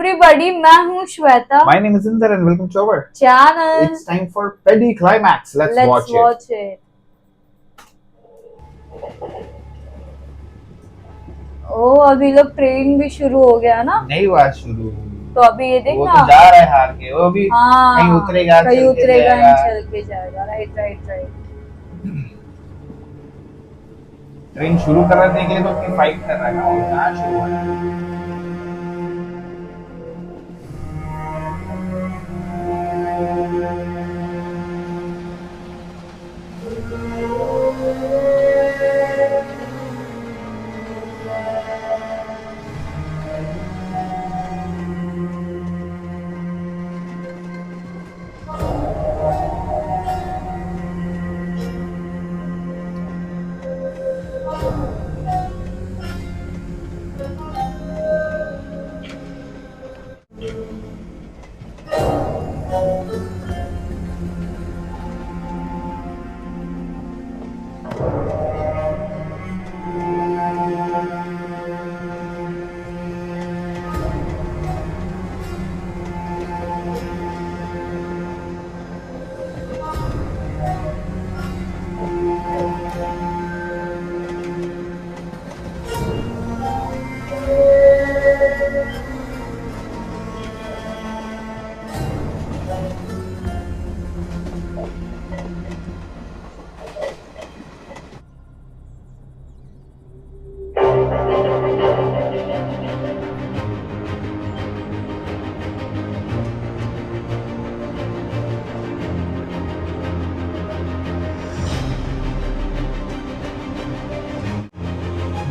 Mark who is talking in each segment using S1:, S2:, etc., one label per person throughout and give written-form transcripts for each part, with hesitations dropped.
S1: everybody, मैं हूँ Shweta.
S2: My name is Inder and welcome to our
S1: channel.
S2: It's time for Petty Climax. Let's watch it.
S1: ओ अभी लोग train भी शुरू हो गया ना.
S2: नहीं हुआ शुरू.
S1: तो अभी ये देखना.
S2: वो तो जा रहा है हार के. वो भी कहीं उतरेगा,
S1: चल के जाएगा. राइट.
S2: ट्रेन शुरू करने के लिए तो अपनी फाइट कर रहा है ना. और कहाँ शुरू हुआ है.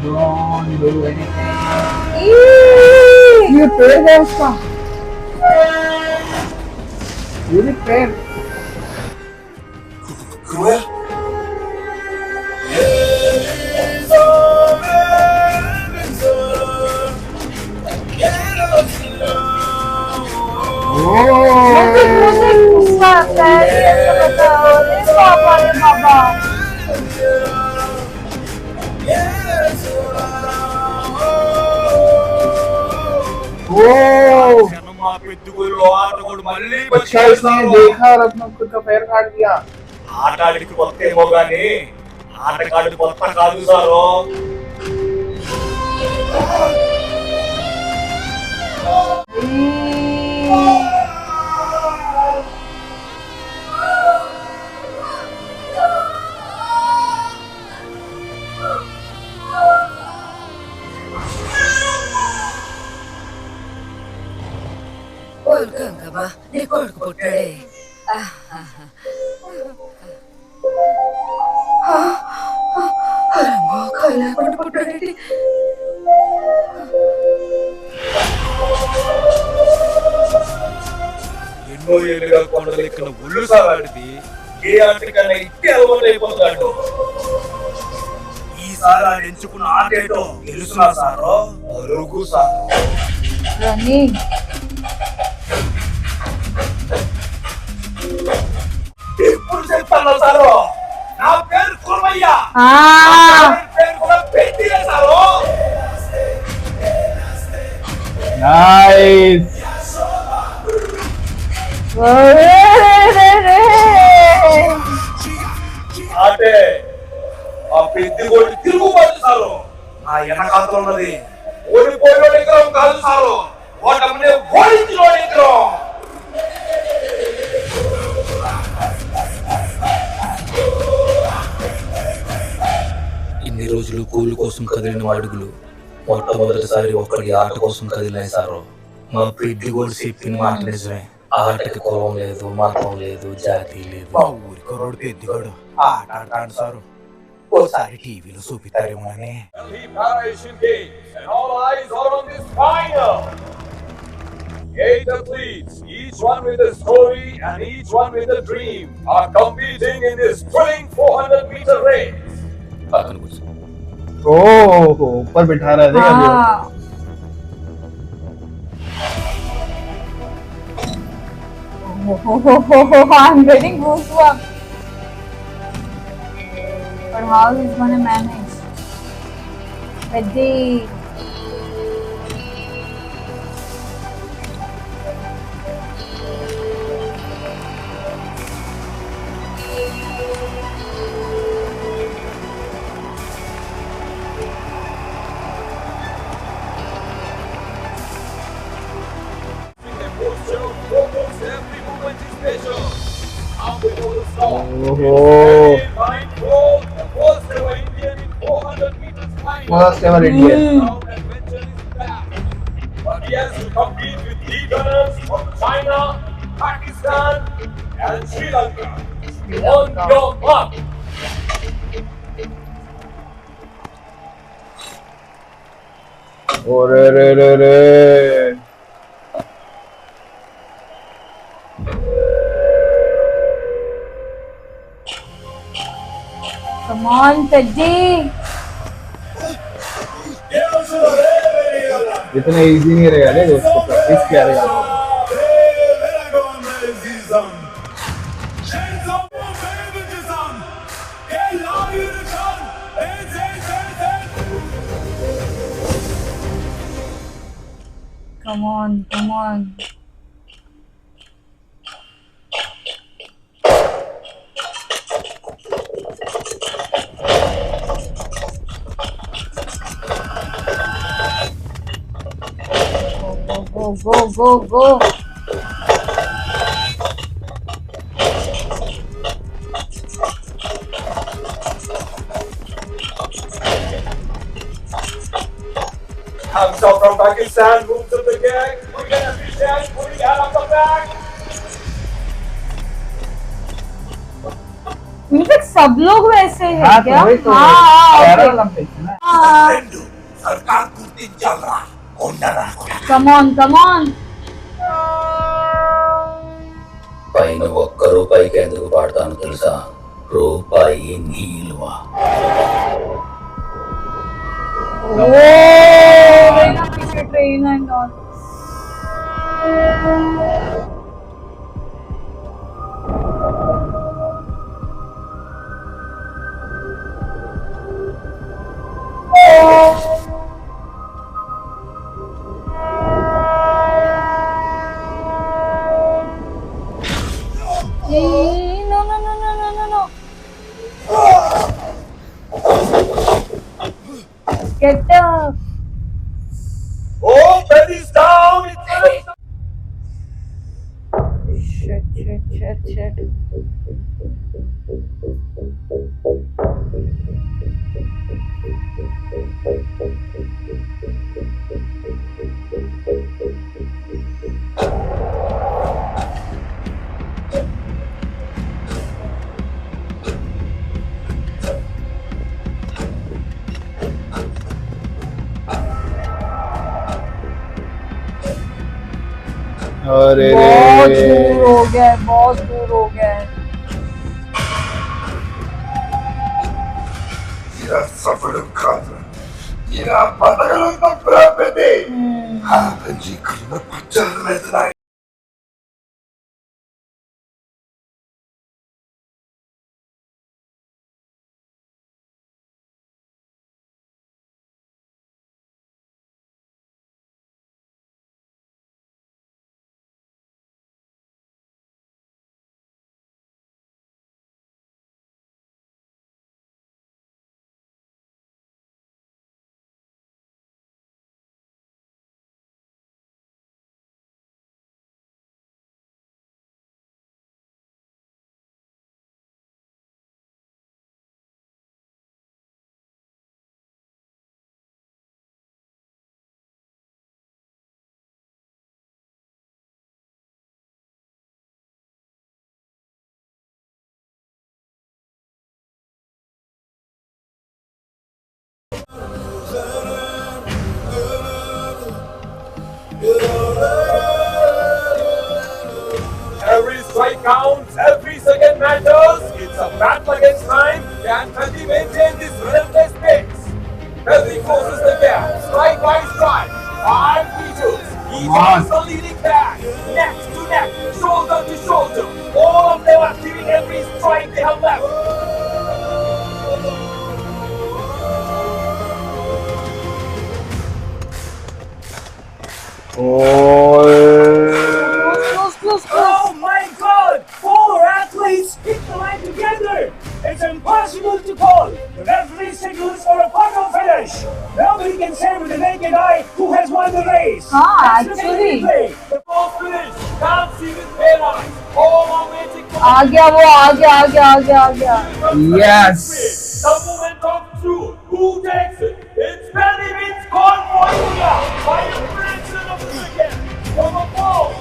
S2: Don't do anything. ये पेड़ है उसका. ये भी पेड़. अच्छा इसने देखा और अपना खुद का पैर काट दिया.
S3: ఆటాడికి కొత్త ఏమో గానీ ఆటగాడికి కొత్త కాదు సారు.
S4: గంగమ్మ నీ కొడుకు పుట్టాడే. కొడుకు పుట్టాడేంటి?
S3: ఎన్నో ఏళ్ళుగా కొండలు ఎక్కిన ఒళ్ళు సారాడిది ఏ ఆటకన్నా ఇట్టి అలవాటు అయిపోతాడు. ఈసారి ఆయన ఎంచుకున్న ఆటేటో తెలుసునా సారో? అరుగు సారు. ఎప్పుడు చెప్తాను సారు? నా పేరు కుర్మయ్య. పేరు కూడా పెట్టి సారు.
S2: Nice.
S3: ఆటే ఆ పెద్ది కొట్టి తిరుగుబాటు సారు. నా వెనకాలతో ఉన్నది ఓడిపోయిన విగ్రహం కాదు సారు. ఓటమిని ఓడించిన విగ్రహం. ఇన్ని రోజులు కూలి కోసం కదిలిన అడుగులు మొట్టమొదటిసారి ఒక్కడి ఆట కోసం కదిలాయి సారు. మా పెద్ది కూడా చెప్పిన మాట నిజమే. ఆటకి కులం లేదు, మతం లేదు, జాతి లేదు. మా ఊరి కుర్రోడు పెద్దిగాడు ఆట ఆడతాడు సారు. ఓసారి టీవీలో చూపిస్తారేమో అని. Eight athletes, each one with a story and each one with a dream, are competing in this thrilling 400-meter race.
S2: ओह ऊपर बिठा रहा है.
S1: I'm getting goosebumps. But how is he gonna manage? But
S2: ఓహో first ever Indian
S5: But he has to compete with leaders from China, Pakistan, and Sri Lanka. On your mark.
S2: ఓరే రే రే రే
S1: Come on, Teddy.
S2: इतना easy नहीं रहेगा ले उसको practice किया रहेगा
S1: Come on, come on. Go, go, go, go, go.
S5: Hands up from Pakistan, move to the gang. We can understand putting out of the back.
S1: In fact सब लोग वैसे हैं
S2: हाँ
S1: क्या?
S2: तो वही तो
S1: हाँ,
S2: पैरा
S1: okay.
S2: ओलंपिक्स है ना
S1: हाँ.
S5: सरकार कुर्ती चल रहा
S1: Come on, come on.
S3: పైన ఒక్క రూపాయికి ఎందుకు పాడతాను తెలుసా? రూపాయి నీ విలువ.
S1: Oh, when I pick a train and all. No, no, no, no, no, no, no. Get up.
S5: Oh, belly's down.
S1: Shit, shit, shit, shit.
S2: अरे
S1: बहुत
S2: रे
S1: दूर हो गया है, बहुत दूर हो गया है.
S5: Tira safra kadra. Tira patagalong pagprapete. Hapenji kırma paçalı medray. Every strike counts, every second matters. It's a battle against time. Can Teddy maintain this relentless pace? Teddy closes the gap, strike by strike. 5 meters. He is the leading pack. Neck to neck, shoulder to shoulder. All of them are giving every strike they have left.
S1: Close, close, close.
S5: Oh my God! 4 athletes hit the line together! It's impossible to call! The referee signals for a photo finish! Nobody can say with the naked eye who has won the race!
S1: Ah,
S5: Let's look at the
S1: actually.
S5: replay. The Almost finished. Can't see with bare eyes. All are waiting for
S1: आ गया वो, आ गया आ गया आ गया आ गया.
S2: Yes.
S5: the moment of truth. Who takes it? It's Benny Beats called for India by a fraction of a second from a ball.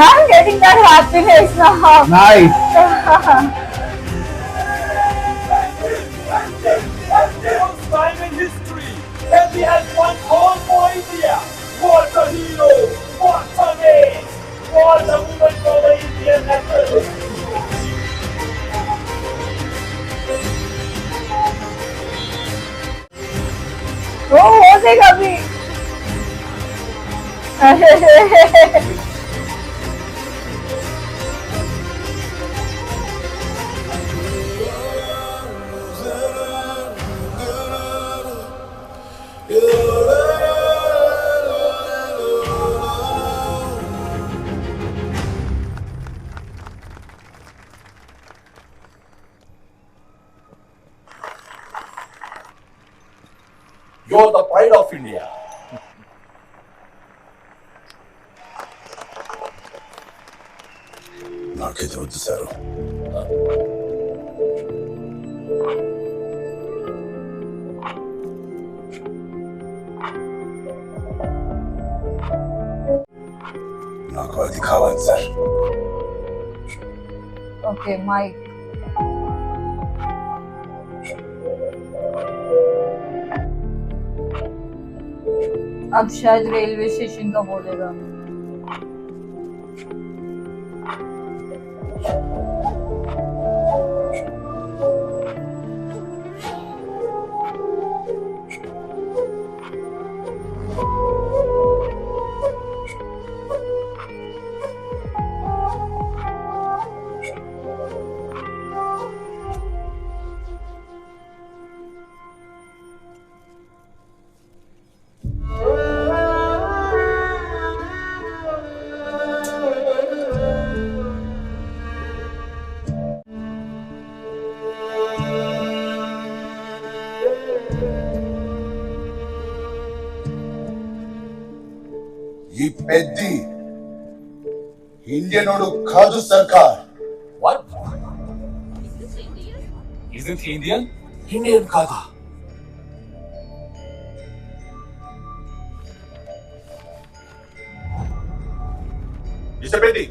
S1: I'm getting that happiness now.
S2: Nice.
S5: First time in history, Delhi has won all for India. What a hero! What a ace! What a moment for the Indian athletes!
S1: वो हो जाएगा अभी.
S5: You're the pride of India.
S6: నాకైతే వద్దు sir. నాకు అది కావాలి sir.
S1: Okay, Mike. अब शायद रेलवे स्टेशन का बोलेगा.
S6: ఈ పెద్ది ఇండియనోడు కాదు సర్కార్.
S5: What? Isn't he Indian?
S6: Indian కాదా?
S5: Mr. Petti,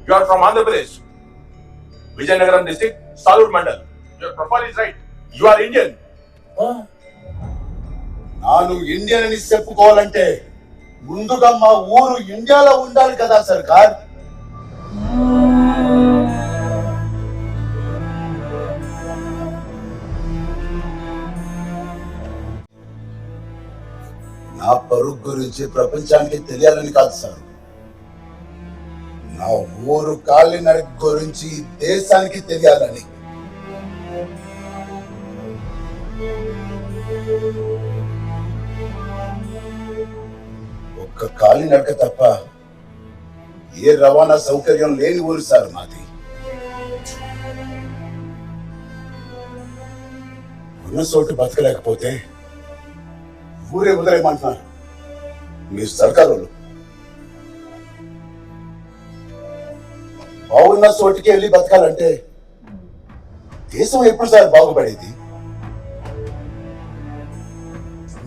S5: you are from Andhra Pradesh, Vijayanagaram district, Salur Mandal. Your profile is right. You are Indian.
S6: నాను ఇండియన్ అని చెప్పుకోవాలంటే ముందుగా మా ఊరు ఇండియాలో ఉండాలి కదా సర్కార్. నా పరుగు గురించి ప్రపంచానికి తెలియాలని కాదు సార్, నా ఊరు కాలినడక గురించి దేశానికి తెలియాలని. ఒక్క కాలినడక తప్ప ఏ రవాణా సౌకర్యం లేని ఊరు సార్ మాది. ఉన్న చోటు బతకలేకపోతే ఊరే వదిలేయమంటున్నారు మీ సర్కారు వాళ్ళు. బాగున్న చోటికి వెళ్ళి బతకాలంటే దేశం ఎప్పుడు సార్ బాగుపడేది?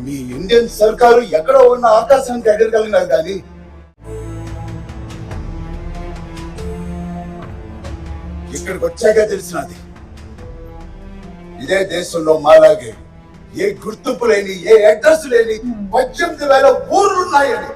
S6: మీ ఇండియన్ సర్కారు ఎక్కడో ఉన్న ఆకాశానికి ఎగరగలిగినారు కానీ ఇక్కడికి వచ్చాక తెలిసినది ఇదే దేశంలో మాలాగే ఏ గుర్తింపు లేని, ఏ అడ్రస్ లేని 18,000 ఊర్లున్నాయని.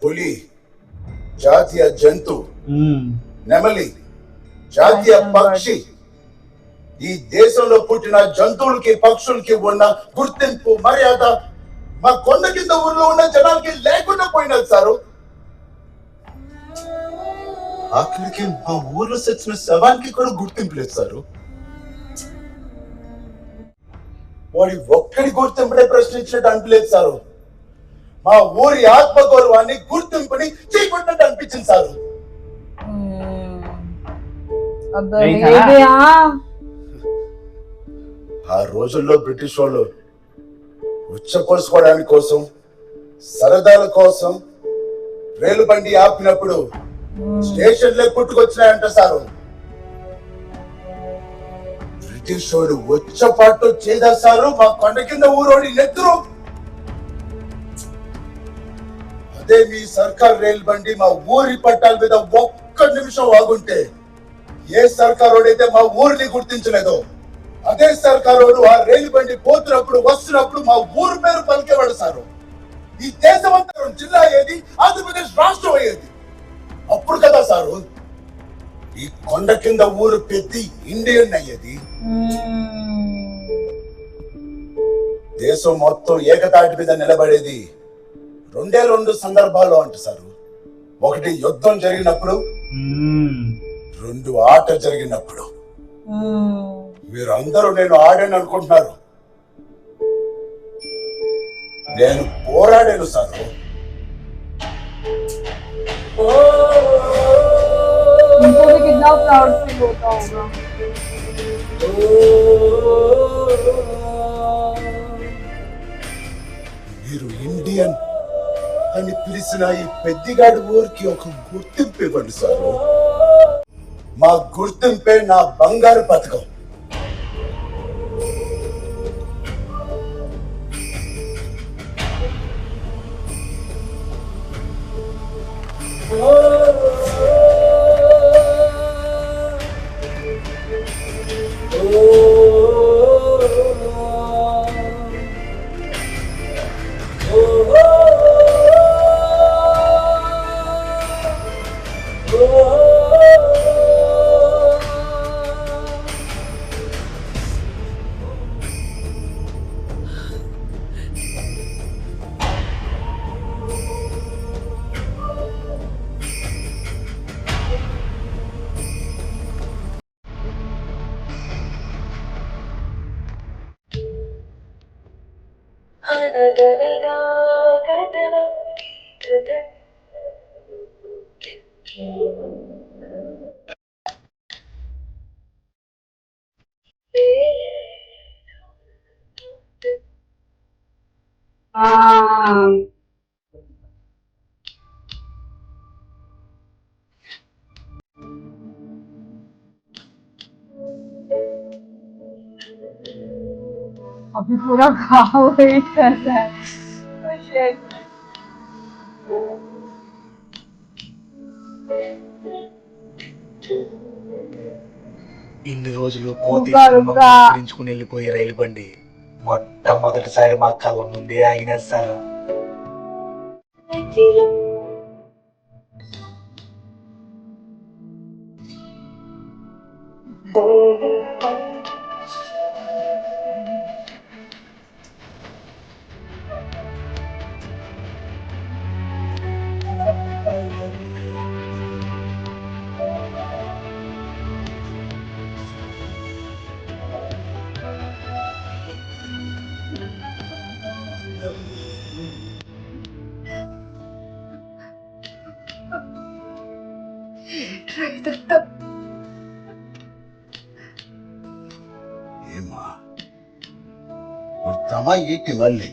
S6: పులి జాతీయ జంతు, నెమలి జాతీయ పక్షి. ఈ దేశంలో పుట్టిన జంతువులకి పక్షులకి ఉన్న గుర్తింపు మర్యాద మా కొండ కింద ఊర్లో ఉన్న జనాలకి లేకుండా పోయినది సారు. ఆఖరికి మా ఊర్లో చచ్చిన శవానికి కూడా గుర్తింపు లేదు సారు. వాడి ఒక్కడి గుర్తింపునే ప్రశ్నించినట్టు అనిపించలేదు సారు. మా ఊరి ఆత్మగౌరవాన్ని గుర్తింపుని చీకొట్టినట్టు అనిపించింది సారు. ఆ రోజుల్లో బ్రిటిష్ వాళ్ళు ఉచ్చపోసుకోవడానికి కోసం, సరదాల కోసం రైలు బండి ఆపినప్పుడు స్టేషన్లే పుట్టుకొచ్చినాయంట సారు. బ్రిటిష్ వాడు వచ్చపాటు చేసేస్తారు మా కొండ కింద ఊరోడి నెత్తురు. అదే మీ సర్కార్ రైలు బండి మా ఊరి పట్టాల మీద ఒక్క నిమిషం ఆగుంటే, ఏ సర్కారోడైతే మా ఊరిని గుర్తించలేదో అదే సర్కారోడు ఆ రైలు బండి పోతున్నప్పుడు వస్తున్నప్పుడు మా ఊరు పేరు పలికేవాడు సారు. ఈ దేశమంతా జిల్లా అయ్యేది, ఆంధ్రప్రదేశ్ రాష్ట్రం అయ్యేది. అప్పుడు కదా సారు ఈ కొండ కింద ఊరు పెద్ది ఇండియన్ అయ్యేది. దేశం మొత్తం ఏకతాటి మీద నిలబడేది రెండు సందర్భాల్లో అంట సారు. ఒకటి యుద్ధం జరిగినప్పుడు, రెండు ఆట జరిగినప్పుడు. మీరు అందరూ నేను ఆడాను అనుకుంటున్నారు, నేను పోరాడాను సారు.
S1: उनको भी कितना प्राउड फील होता होगा।
S6: మీరు ఇండియన్ అని పిలిచిన ఈ పెద్దిగాడి ఊరికి ఒక గుర్తింపు ఇవ్వండి సారు. మా గుర్తింపే నా బంగారు పథకం.
S1: अभी पूरा गाँव वेट कर रहा है। Oh shit.
S3: ఇన్ని రోజులు కోతి
S1: రుకా, రుకా.
S3: గురించుకుని వెళ్ళిపోయే రైలు బండి మొట్టమొదటిసారి మా కళ్ళ ముందే ఆగిన సార్.
S6: ఏమా గుర్తమా ఏంటి మళ్ళీ?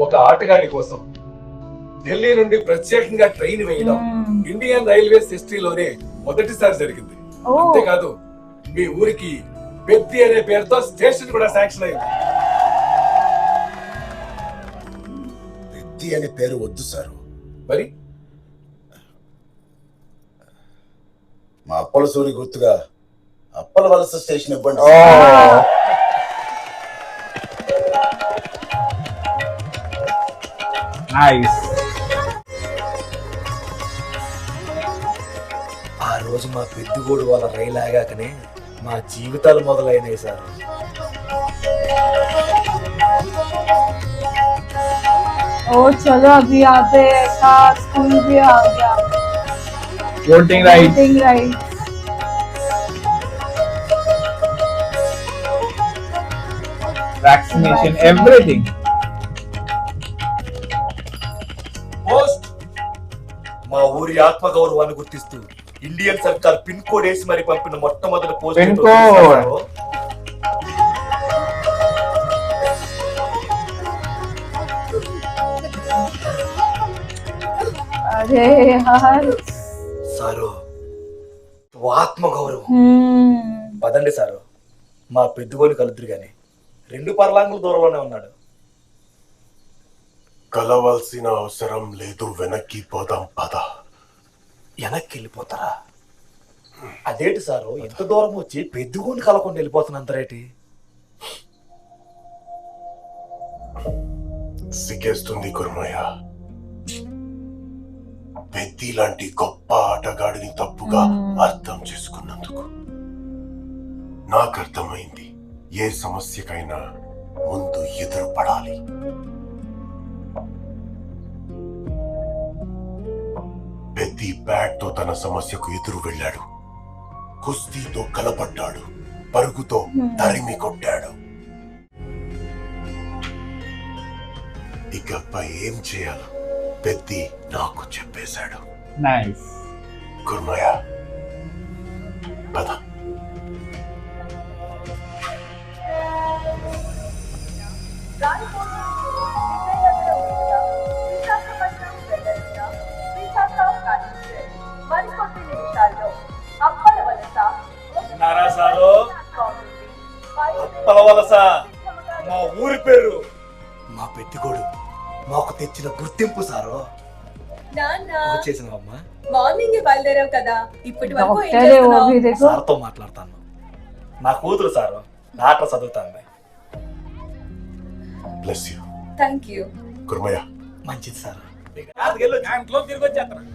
S5: ఒక ఆటగాడి కోసం ఢిల్లీ నుండి ప్రత్యేకంగా ట్రైన్ వేయడం ఇండియన్ రైల్వేస్ హిస్టరీలోనే మొదటిసారి జరిగింది. అంతేకాదు మీ ఊరికి పెద్ది అనే పేరుతో స్టేషన్ కూడా శాంక్షన్ అయింది.
S6: పెద్ది అనే పేరు వద్దు సారు.
S5: మరి
S6: మా అప్పల సూరి గుర్తుగా అప్పల వలస స్టేషన్ ఇవ్వండి.
S2: Nice.
S3: రోజు మా పెద్దగోడు వాళ్ళ రైలు ఆగాకనే మా జీవితాలు మొదలైనవి సార్.
S1: ओ चलो अभी यहाँ पे ऐसा स्कूल भी आ गया,
S2: voting right,
S1: voting right.
S2: Vaccination, everything.
S5: Post.
S3: మా ఊరి ఆత్మ గౌరవాన్ని గుర్తిస్తూ ఇండియన్ సర్కార్ పిన్ కోడ్ వేసి మరి పంపిన మొట్టమొదటి పోస్ట్
S2: పిన్
S3: ఏంటో
S2: కోడ్.
S3: తెలుసా సారు?
S1: अरे यार.
S3: సారు ఆత్మ గౌరవం.
S1: हम्म.
S3: పదండి సారు, మా పెద్దగోని కలుద్దురు గాని 2 పర్లాంగుల దూరంలోనే ఉన్నాడు.
S6: కలవాల్సిన అవసరం లేదు, వెనక్కి పోదాం పద.
S3: వెనక్కి వెళ్ళిపోతారా? అదేంటి సారు, ఇంత దూరం వచ్చి పెద్దగోని కలకుండా వెళ్ళిపోతున్నంతరేటి?
S6: సిగ్గేస్తుంది కుర్మయ్య. పెద్ది లాంటి గొప్ప ఆటగాడిని తప్పుగా అర్థం చేసుకున్నందుకు. నాకు అర్థమైంది, ఏ సమస్యకైనా ముందు ఎదురు పడాలి. పెద్ది బ్యాట్ తో తన సమస్యకు ఎదురు వెళ్ళాడు, కుస్తీతో కలపడ్డాడు, పరుగుతో తరిమి కొట్టాడు. ఇకపై ఏం చేయాలో పెద్ది నాకు చెప్పేశాడు.
S2: नाइस.
S6: కుర్మయ్య పద.
S3: విన్నారా సారు? అప్పల వలస మా ఊరి పేరు. మా పెద్దగోడు మాకు తెచ్చిన గుర్తింపు సారు.
S4: నాన్న
S3: వచ్చేసినావమ్మా?
S4: మార్నింగ్ బయలుదేరావు కదా, ఇప్పటి వరకు ఏం
S1: डॉक्टर है वो भी
S4: చేస్తున్నావు?
S1: देखो.
S3: సార్తో మాట్లాడతాను. నా కూతురు సారు నాట చదువుతాంది.
S6: Bless you.
S4: Thank you.
S6: Kurmayya
S3: మంచిది సారు.
S5: దాంట్లో తిరిగి వచ్చేస్తాను.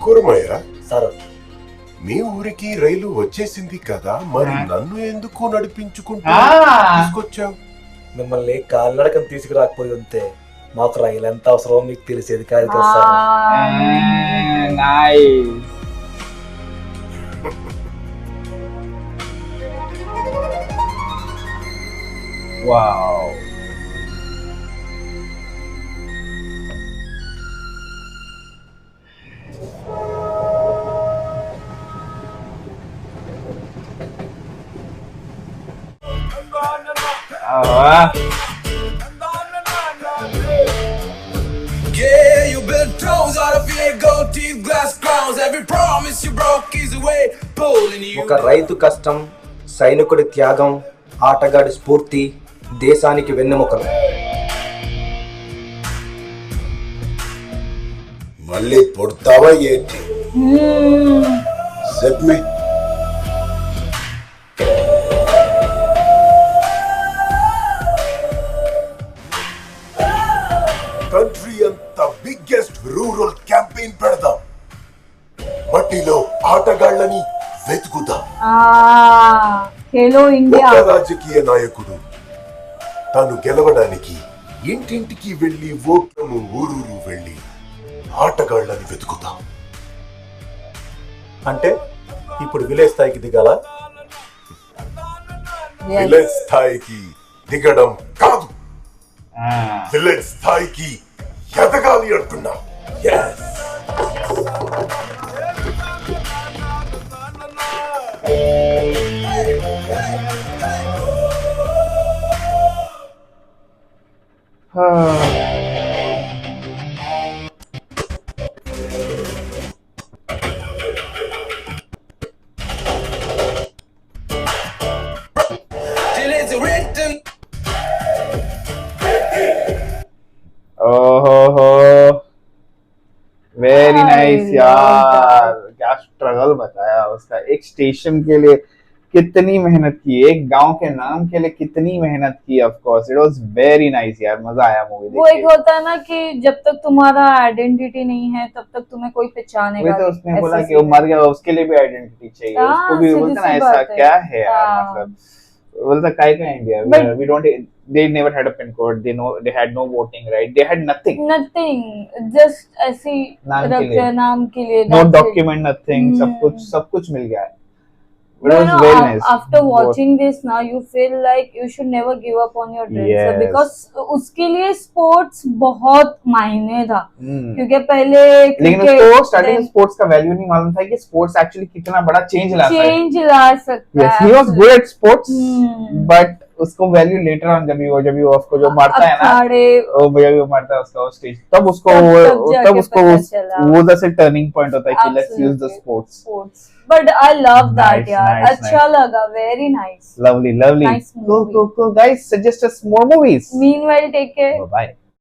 S6: కుర్మయ్య,
S3: సారు
S6: మీ ఊరికి రైలు వచ్చేసింది కదా, మరి నన్ను ఎందుకు నడిపించుకుంటూ తీసుకొచ్చావు?
S3: మిమ్మల్ని కాలినడకం తీసుకురాకపోయి ఉంటే మాకు రైలు ఎంత అవసరమో మీకు తెలిసేది కాదు కదా sir.
S2: Nice. Wow.
S5: Yeah, you built toes out of your gold teeth, glass crowns. Every promise you broke is away, pulling you.
S3: ఒక రైతు కష్టం, సైనికుడి త్యాగం, ఆటగాడి స్ఫూర్తి దేశానికి వెన్నెముకలు.
S6: మళ్ళీ పుడతావా ఏంటి? సెట్ మీ. కంట్రీ అంతా బిగ్గెస్ట్ రూరల్ క్యాంపెయిన్ పెడదాం. మట్టిలో ఆటగాళ్ళని వెతుకుదాం.
S1: खेलो इंडिया.
S6: ఒక రాజకీయ నాయకుడు తను గెలవడానికి ఇంటింటికి వెళ్ళి ఓట్లను ఊరూరు వెళ్ళి ఆటగాళ్ళని వెతుకుతాం.
S3: అంటే ఇప్పుడు విలేజ్ స్థాయికి దిగాల?
S6: విలేజ్ స్థాయికి దిగడం కాదు, విలేజ్ స్థాయికి ఎదగాలి అంటున్నా.
S3: Yes.
S5: Till it's written.
S2: ओहो, वेरी नाइस यार. क्या स्ट्रगल बताया उसका एक स्टेशन के लिए, कितनी मेहनत की, एक गांव के नाम के लिए कितनी मेहनत की। Of course it was very nice यार, मजा आया मूवी
S1: वो एक
S2: देख
S1: होता है ना कि जब तक तुम्हारा आइडेंटिटी नहीं है तब तक तुम्हें कोई
S2: के।
S1: पहचानेगा
S2: वही तो
S1: नहीं,
S2: उसने
S1: ऐसे
S2: बोला कि
S1: सीन
S2: वो
S1: है।
S2: मर गया, उसके लिए भी आइडेंटिटी चाहिए,
S1: हाँ,
S2: उसको भी
S1: सीधी
S2: बोलते ना
S1: सी
S2: ऐसा
S1: बात है।
S2: क्या है यार,
S1: हाँ।
S2: मतलब बोलता काय का India,
S1: But-
S2: we don't, they never had a pin code, they had no voting right, they had nothing,
S1: nothing, just ऐसी
S2: नाम के
S1: रख
S2: लिए।
S1: नाम के लिए,
S2: no
S1: that's it.
S2: document, nothing,
S1: Hmm.
S2: सब कुछ मिल गया है। But
S1: No,
S2: it was
S1: no,
S2: very nice.
S1: after
S2: बहुत-
S1: watching this now you feel like you should never give up on your dreams,
S2: Yes.
S1: because उसके लिए स्पोर्ट्स बहुत मायने था,
S2: हम्म।
S1: क्योंकि पहले
S2: लेकिन उसको स्टार्टिंग में स्पोर्ट्स का वैल्यू नहीं मालूम था कि स्पोर्ट्स एक्चुअली कितना बड़ा चेंज ला सकता है।
S1: चेंज ला सकता
S2: Yes,
S1: है।
S2: he was good at sports,
S1: Hmm.
S2: but उसको वैल्यू लेटर ऑन जब वो उसको जो मारता है ना,
S1: अखाड़े
S2: वो भैया भी मारता है उसका वो स्टेज, तब उसको
S1: तब जाके
S2: तब उसको
S1: पता चला।
S2: वो जैसे टर्निंग पॉइंट होता है कि let's use the
S1: Absolutely.
S2: Sports.
S1: Sports, but I love that
S2: Nice,
S1: यार,
S2: nice,
S1: अच्छा लगा, very nice.
S2: Lovely, lovely.
S1: Nice movie.
S2: Cool, guys, suggest us more movies.
S1: Meanwhile, take care.
S2: Bye.